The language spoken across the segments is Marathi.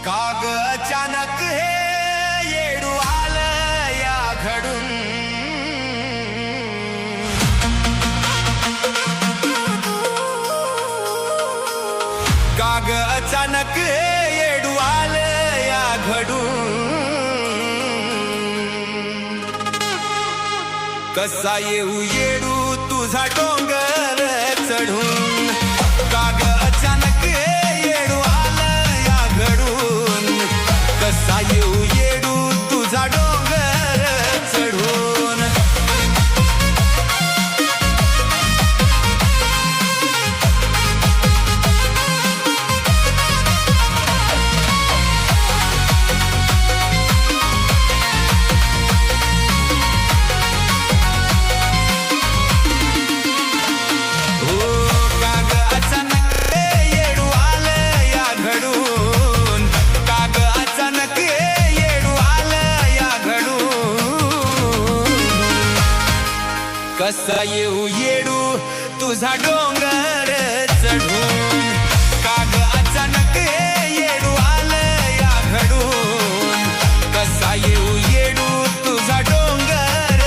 काग अचानक हे येडू आलं या घडून, काग अचानक हे येडू आलं या घडून, कसा येऊ येडू तुझा डोंगर चढून, काग अचानक हे येडू आलं या घडून, कसा येऊ येडू तुझा डोंगर चढून. कसा येऊ येडू तुझा डोंगर चढून, काग अचानक हे येडू आलं या घडून, कसा येऊ येडू तुझा डोंगर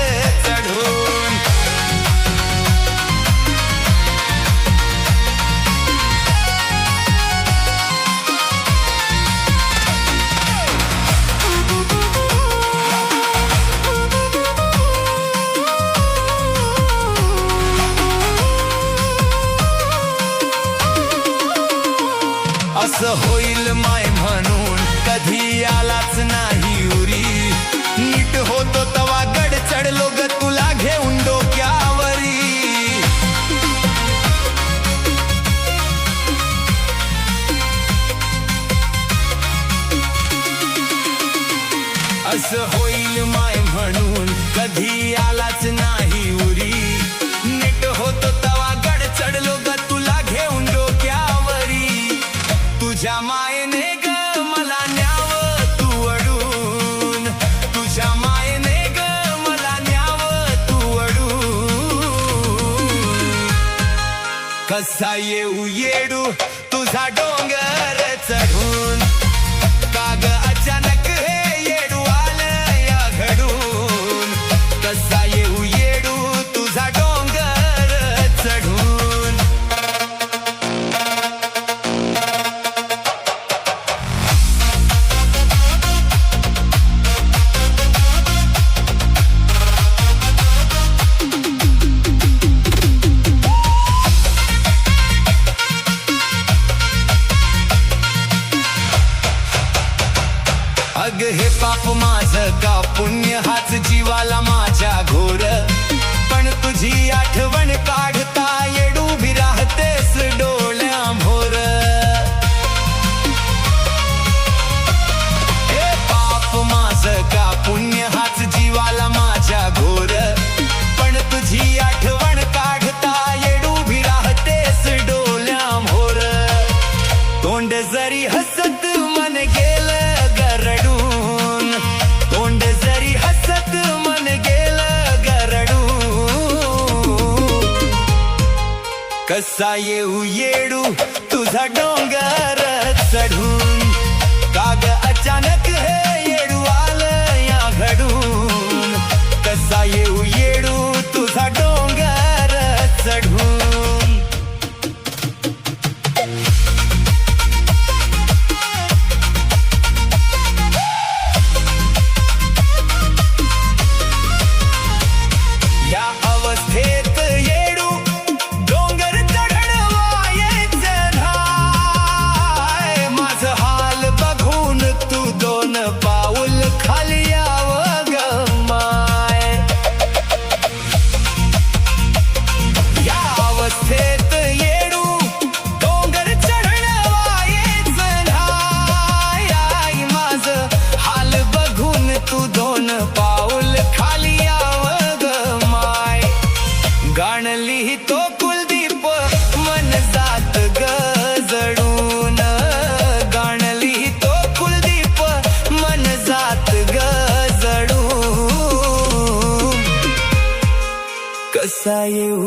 चढून. असं होईल माय म्हणून कधी आलाच नाही उरी, नीट होतो तवा गड चढलो ग तुला घेऊन डोक्यावरी. असं होईल माय म्हणून कधी आलाच नाही उरी, नीट होतो तवा गड चढलो ग तुला घेऊन डोक्यावरी. तुझ्या मायेने ग मला न्यावं तू अडून, तुझ्या मायेने ग मला न्यावं तू अडून, कसा येऊ येडू तुझा डोंगर चढून, काग अचानक हे येडू आलं या घडून, कसा येऊ येडू तुझा डोंगर चढून. अग हे पाप माझं का पुण्य हाच जीवाला माझ्या घोर, पण तुझी आठवण काढता येडू भी राहतेस डोळ्याभोर. हे पाप माझं का पुण्य हाच जीवाला माझ्या घोर, पण तुझी आठवण काढता येडू भी राहतेस डोळ्याभोर. तोंड जरी हसत मन गेलं गरडून, तोंड जरी हसत मन गेलं गरडून, कसा येऊ येडू तुझा डोंगर चढून, काग अचानक हे येडू आलं या घडून, कसा येऊ येडू तुझा डोंगर चढून. या अवस्थेत येडू डोंगर चढवायचं नाय, माझं हाल बघून तू दोन पाऊल खाली यावं ग माय. या अवस्थेत येडू डोंगर चढवायचं नाय, माझं हाल बघून तू दोन पाऊल खाली यावं ग माय. गाण लिहितो कुलदीप मन जात ग जडून, गाण लिहितो कुलदीप मन जात ग जडून, कसा येऊ